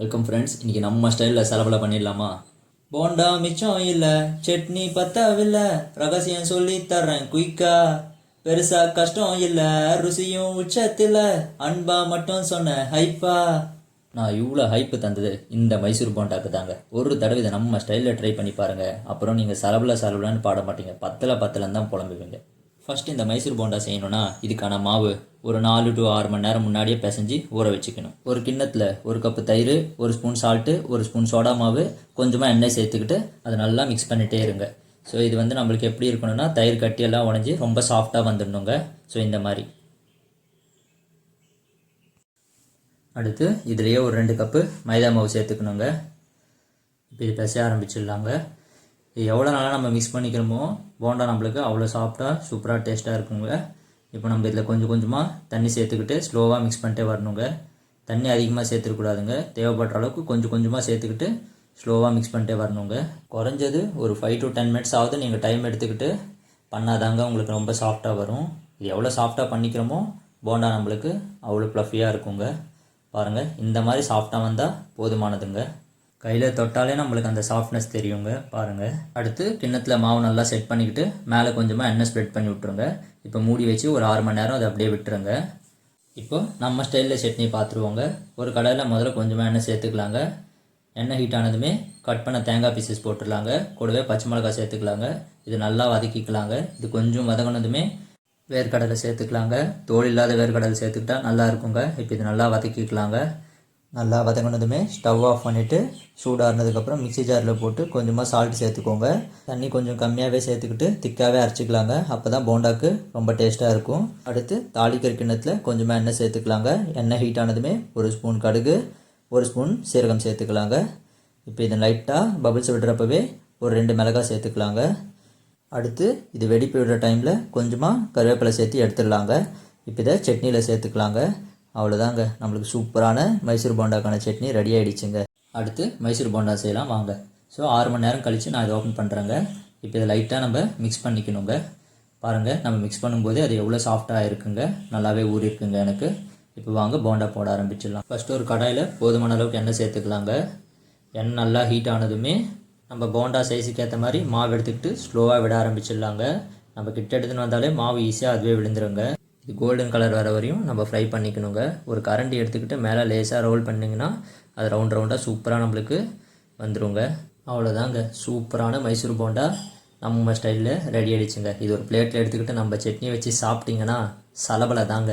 Welcome friends. இன்றைக்கி நம்ம ஸ்டைலில் செலவில் பண்ணிடலாமா? போண்டா மிச்சம் இல்லை, சட்னி பத்தவில்லை, ரகசியம் சொல்லி தர்றேன் குயிக்கா. பெருசா கஷ்டம் இல்லை, ருசியும் உச்சத்தில், அன்பா மட்டும் சொன்ன ஹைப்பா. நான் இவ்வளோ ஹைப்பு தந்தது இந்த மைசூர் போண்டாக்கு தாங்க. ஒரு தடவை இதை நம்ம ஸ்டைலில் ட்ரை பண்ணி பாருங்கள். அப்புறம் நீங்கள் செலவுலன்னு பாட மாட்டீங்க, பத்தலன்னு தான் புலம்புவீங்க. ஃபஸ்ட்டு இந்த மைசூர் போண்டா செய்யணும்னா இதுக்கான மாவு ஒரு 4 to 6 மணி நேரம் முன்னாடியே பிசைஞ்சு ஊற வச்சுக்கணும். ஒரு கிண்ணத்தில் 1 கப்பு தயிர், 1 ஸ்பூன் சால்ட்டு, 1 ஸ்பூன் சோடா மாவு, கொஞ்சமாக எண்ணெய் சேர்த்துக்கிட்டு அதை நல்லா மிக்ஸ் பண்ணிகிட்டே இருங்க. ஸோ இது நம்மளுக்கு எப்படி இருக்கணும்னா தயிர் கட்டியெல்லாம் உடஞ்சி ரொம்ப சாஃப்டாக வந்துடணுங்க. ஸோ இந்த மாதிரி. அடுத்து இதுலேயே ஒரு 2 கப்பு மைதா மாவு சேர்த்துக்கணுங்க. இப்போ இது பிசைய ஆரம்பிச்சிடலாங்க. இது எவ்வளோ நாளாக நம்ம மிக்ஸ் பண்ணிக்கிறோமோ போண்டா நம்மளுக்கு அவ்வளோ சாஃப்டாக சூப்பராக டேஸ்ட்டாக இருக்குங்க. இப்போ நம்ம இதில் கொஞ்சம் கொஞ்சமாக தண்ணி சேர்த்துக்கிட்டு ஸ்லோவாக மிக்ஸ் பண்ணிட்டே வரணுங்க. தண்ணி அதிகமாக சேர்த்துக்கூடாதுங்க. தேவைப்படுற அளவுக்கு கொஞ்சம் கொஞ்சமாக சேர்த்துக்கிட்டு ஸ்லோவாக மிக்ஸ் பண்ணிட்டே வரணுங்க. குறைஞ்சது ஒரு 5 to 10 மினிட்ஸ் ஆகுது நீங்கள் டைம் எடுத்துக்கிட்டு பண்ணாதாங்க உங்களுக்கு ரொம்ப சாஃப்டாக வரும். இது எவ்வளோ சாஃப்டாக பண்ணிக்கிறோமோ போண்டா நம்மளுக்கு அவ்வளோ ப்ளஃபியாக இருக்குங்க. பாருங்கள், இந்த மாதிரி சாஃப்டாக வந்தால் போதுமானதுங்க. கையில் தொட்டாலே நம்மளுக்கு அந்த சாஃப்ட்னஸ் தெரியுங்க. பாருங்கள். அடுத்து கிண்ணத்தில் மாவு நல்லா செட் பண்ணிக்கிட்டு மேலே கொஞ்சமாக எண்ணெய் ஸ்ப்ரெட் பண்ணி விட்ருங்க. இப்போ மூடி வச்சு ஒரு 6 மணி நேரம் அதை அப்படியே விட்டுருங்க. இப்போ நம்ம ஸ்டைலில் சட்னி பார்த்துருவோங்க. ஒரு கடாயில் முதல்ல கொஞ்சமாக எண்ணெய் சேர்த்துக்கலாங்க. எண்ணெய் ஹீட் ஆனதுமே கட் பண்ண தேங்காய் பீசஸ் போட்டுடலாங்க. கூடவே பச்சை மிளகாய் சேர்த்துக்கலாங்க. இது நல்லா வதக்கிக்கலாங்க. இது கொஞ்சம் வதங்கினதுமே வேர்க்கடலை சேர்த்துக்கலாங்க. தோல் இல்லாத வேர்க்கடலை சேர்த்துக்கிட்டா நல்லா இருக்குங்க. இப்போ இது நல்லா வதக்கிக்கலாங்க. நல்லா வதங்கினதுமே ஸ்டவ் ஆஃப் பண்ணிவிட்டு சூடாகினதுக்கப்புறம் மிக்ஸி ஜாரில் போட்டு கொஞ்சமாக சால்ட் சேர்த்துக்கோங்க. தண்ணி கொஞ்சம் கம்மியாகவே சேர்த்துக்கிட்டு திக்காகவே அரைச்சிக்கலாங்க. அப்போ தான் போண்டாக்கு ரொம்ப டேஸ்ட்டாக இருக்கும். அடுத்து தாளிக்கிற கிண்ணத்தில் கொஞ்சமாக எண்ணெய் சேர்த்துக்கலாங்க. எண்ணெய் ஹீட் ஆனதுமே 1 ஸ்பூன் கடுகு, 1 ஸ்பூன் சீரகம் சேர்த்துக்கலாங்க. இப்போ இதை லைட்டாக பபிள்ஸ் விடுறப்பவே ஒரு 2 மிளகாய் சேர்த்துக்கலாங்க. அடுத்து இது வெடிப்பு விடுற டைமில் கொஞ்சமாக கருவேப்பிலை சேர்த்து எடுத்துடலாங்க. இப்போ இதை சட்னியில் சேர்த்துக்கலாங்க. அவ்வளோதாங்க, நம்மளுக்கு சூப்பரான மைசூர் போண்டாக்கான சட்னி ரெடி ஆகிடுச்சுங்க. அடுத்து மைசூர் போண்டா செய்யலாம் வாங்க. ஸோ 6 மணி நேரம் கழித்து நான் இதை ஓப்பன் பண்ணுறேங்க. இப்போ இதை லைட்டாக நம்ம மிக்ஸ் பண்ணிக்கணுங்க. பாருங்கள், நம்ம மிக்ஸ் பண்ணும்போது அது எவ்வளோ சாஃப்டாக இருக்குங்க, நல்லாவே ஊறி இருக்குங்க எனக்கு. இப்போ வாங்க போண்டா போட ஆரம்பிச்சிடலாம். ஃபஸ்ட்டு ஒரு கடாயில் போதுமான அளவுக்கு எண்ணெய் சேர்த்துக்கலாங்க. எண்ணெய் நல்லா ஹீட் ஆனதுமே நம்ம போண்டா சைஸுக்கு ஏற்ற மாதிரி மாவு எடுத்துக்கிட்டு ஸ்லோவாக விட ஆரம்பிச்சிடலாங்க. நம்ம கிட்ட எடுத்துன்னு வந்தாலே மாவு ஈஸியாக அதுவே விழுந்துருங்க. இது கோல்டன் கலர் வர வரையும் நம்ம ஃப்ரை பண்ணிக்கணுங்க. ஒரு கரண்டி எடுத்துக்கிட்டு மேலே லேசாக ரோல் பண்ணிங்கன்னா அது ரவுண்டாக சூப்பராக நம்மளுக்கு வந்துடுங்க. அவ்வளோதாங்க, சூப்பரான மைசூர் போண்டா நம்ம ஸ்டைலில் ரெடி ஆகிடுச்சுங்க. இது ஒரு பிளேட்டில் எடுத்துக்கிட்டு நம்ம சட்னி வச்சு சாப்பிட்டிங்கன்னா சலபலை தாங்க.